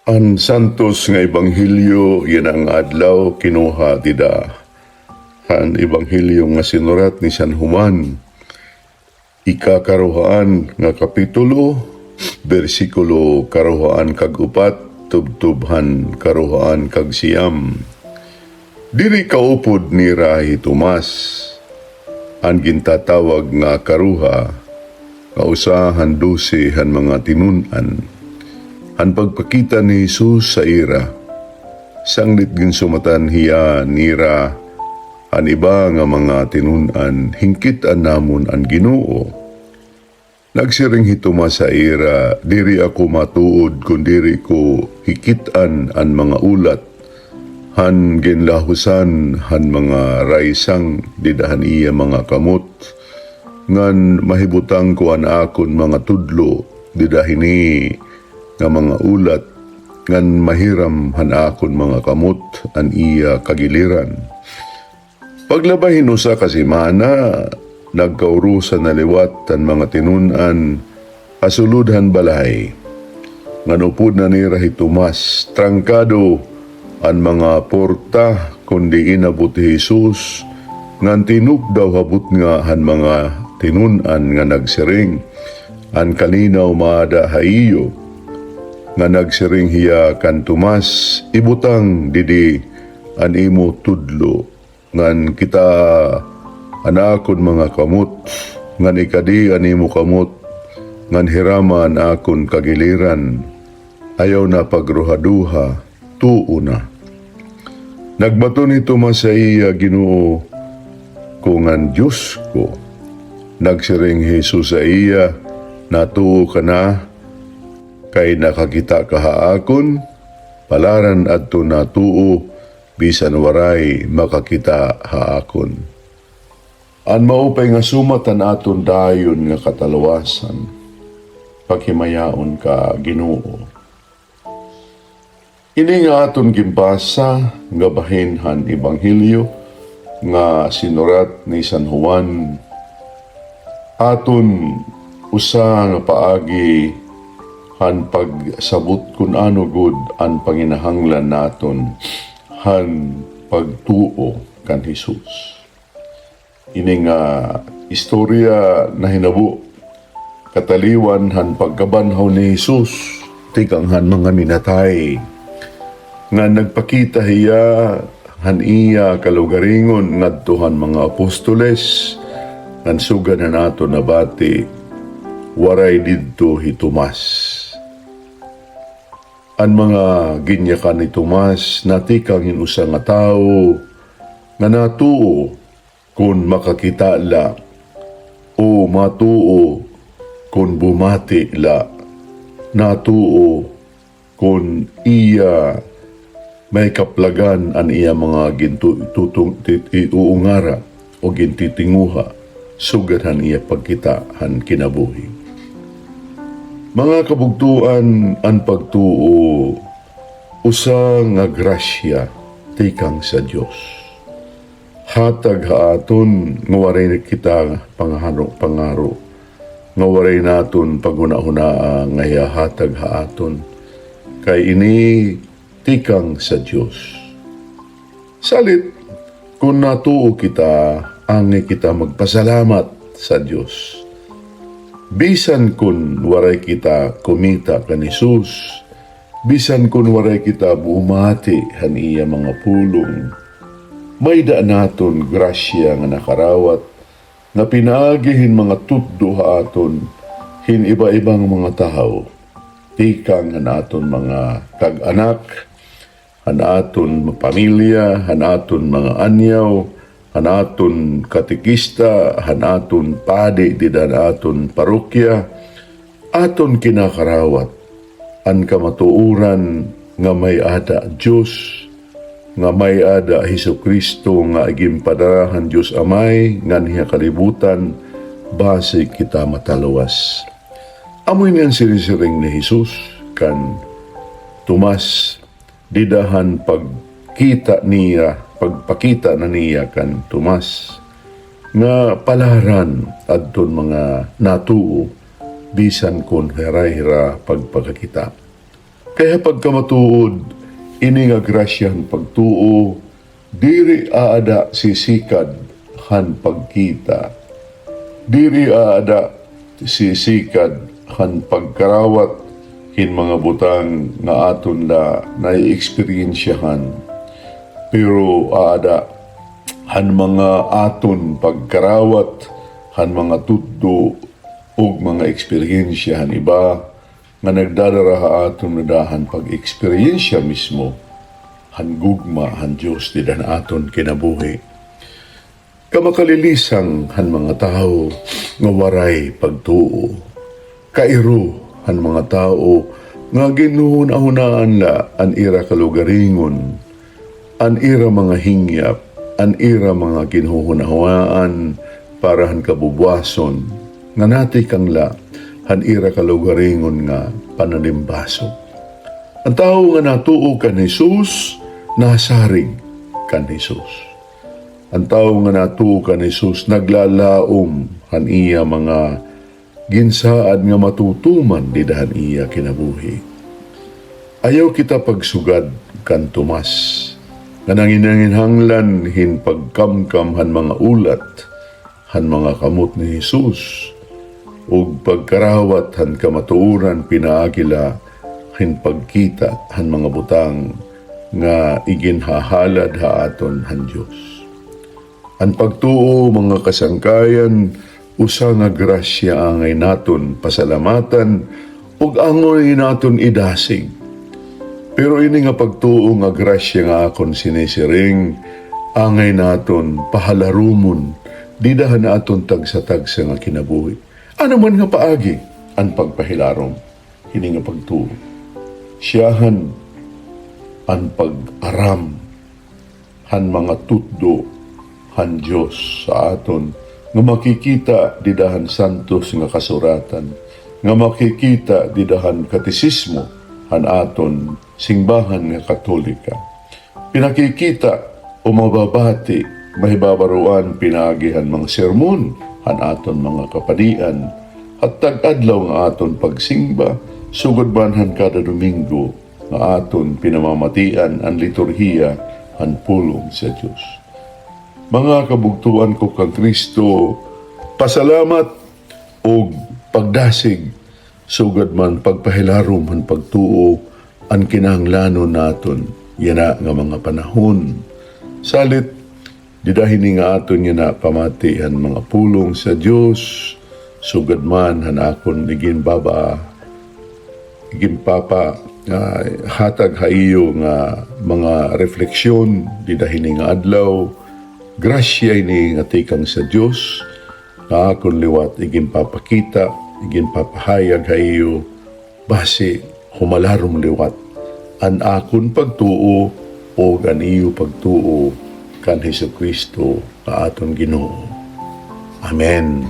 Ang santos nga ebanghelyo yan ang adlaw kinuha dida. Han ebanghelyo nga sinurat ni San Juan, ikakaruhaan nga kapitulo, bersikulo karuhaan kag upat, tubtubhan karuhaan kag siyam. Diri kaupod ni Rahi Tomas, ang gintatawag nga karuha, kausahan 12 han mga tinunan. Ang pagpakita ni Jesus sa ira, sanglit ginsumatan hiya nira, ang iba nga mga tinunan, hingkitan namon ang Ginoo. Nagsiring hituma sa ira, diri ako matuod kung diri ko hikitan ang mga ulat, han ginlahusan han mga raisang didahan iya mga kamot, ngan mahibutang ko an akon mga tudlo, didahini nga mga ulat, ngan mahiram han akon mga kamot an iya kagiliran. Paglabahin usa kasimana, nagkaurusan na liwat ang mga tinunan, asuludhan balay. Ngan upod na ni Rahi Tomas, trangkado ang mga porta kundi inabot Jesus, ngan tinuk daw habot nga han mga tinunan nga nagsiring, an kalinaw maada haiyo, nga nagsiring hiya kan Tomas, ibutang didi an imo tudlo, ngan kita anakon mga kamot, ngan ikadi an imo kamot, ngan hiraman akon kagiliran, ayaw na pagruhaduha, tuo na. Nagbato ni Tomas sa iya, Ginoo, kung ang Diyos ko. Nagsiring Jesus sa iya, natuo ka na, kay nakakita ka haakon, palaran adto natuo, bisan waray makakita haakon. An maupay nga sumatan aton dayon nga katalawasan, paghimayaon ka, Ginoo. Ini nga aton gimbasa nga bahinhan ebanghelyo nga sinurat ni San Juan, aton usa nga paagi han pagsabot kun ano gud ang panginahanglan naton han pagtuo kan Jesus. Ini nga istorya na hinabo kataliwan han pagkabanhaw ni Jesus, tikang han mga minatay nga nagpakita hiya han iya kalugaringon ngadto han mga apostoles, ngan sugad na nato nabati waray didto hi Tomas. Ang mga ginyakan ni Tomas natikang inusa nga tao nga natuo kung makakita la o matuo kung bumati la, natuo kung iya may kaplagan an iya mga iuungara o gintitinguha, sugad han iya pagkita han kinabuhi. Mga kabugtuan, ang pagtuo, usa nga grasya, tikang sa Diyos. Hatag haaton, nga waray kita pangaro, nga waray naton paghuna-hunaa, nga hatag haaton, kay ini tikang sa Diyos. Salit, kung natuo kita, angay kita magpasalamat sa Diyos. Bisan kun waray kita kumita kan Jesus, bisan kun waray kita bumati han iya mga pulong, may daan naton grasya nga nakarawat, na pinaagihin mga tuddo haaton, hin iba-ibang mga tao, tikang han aton mga kag-anak, han aton pamilya, han aton mga anyaw, han aton katikista, han aton padi, didan aton parokya, aton kinakarawat, ang kamatuuran nga may ada Diyos, nga may ada Jesucristo nga igimpadarahan Diyos Amay, nga niya kalibutan, base kita mataluwas. Amoy niyan sinisiring ni Jesus, kan Tomas, didahan pagkita niya, pagpakita na niya kan Tomas, nga palaran adton mga natuo, bisan kon hira-hira pagpakakita. Kaya pagkamatuod, ini nga grasyahan pagtuo, diri aada sisikad han pagkita. Diri aada sisikad han pagkarawat hin mga butang nga aton la nai-eksperyensyahan. Pero aada han mga aton pagkarawat, han mga tuddo ug mga eksperyensyahan iba nga nagdadara aton nadahan pag-eksperyensya mismo han gugma han Dios di dan aton kinabuhi. Kamakalilisang han mga tao nga waray pagtuo. Kairo han mga tao nga ginuhuna-hunaan la an ira kalugaringon, an ira mga hingyap, an ira mga ginuhuna-hunaan para han kabubwason, nga nati kang la han ira kalugaringon nga panalimbasok. Ang tao nga natuo kan Jesus, nasarig kan Jesus. Ang tao nga natuo kan Jesus, naglalaom han iya mga ginsaad nga matutuman di dahan iya kinabuhi. Ayaw kita pagsugad kan Tomas, nga nanginanginhanglan hin pagkamkam han mga ulat, han mga kamot ni Jesus, ug pagkarawat han kamatuuran pinaagila hin pagkita han mga butang nga iginhahalad haaton han Dios. Ang pagtuo mga kasangkayan, usa nga grasya angay naton pasalamatan ug angoy naton idasig. Pero ini nga pagtuo nga grasya nga akon sinisiring, angay naton pahalarumon di dahan naton tagsa-tagsa nga kinabuhi. Ano man nga paagi ang pagpahilarom, ini nga pagtuo. Siyahan ang pag-aram han mga tuddo han Dios sa aton nga makikita di dahan santos nga kasuratan, nga makikita di dahan katisismo han aton singbahan nga katolika. Pinakikita o mababati mahibabaruan pinaagihan mga sermon han aton mga kapadian at tag-adlaw nga aton pagsingba sugod banhan kada Domingo nga aton pinamamatian ang liturhiya han pulong sa Dios. Mga kabugtuan ko kang Kristo, pasalamat o pagdasig, sugad man pagpahilarom han pagtuo, ang kinahanglanon naton, yana nga mga panahon. Salit, didahin nga aton yana pamati han mga pulong sa Dios, sugad man han akon igin baba, igin papa, hatag haiyo nga mga refleksyon, didahin nga adlaw, grasya ini nga tikang sa Dios nga akon liwat igin papakita, igin papahayag hayo base humalarom liwat an akon pagtuo o an iyo pagtuo kan Hesukristo nga aton Ginoo. Amen.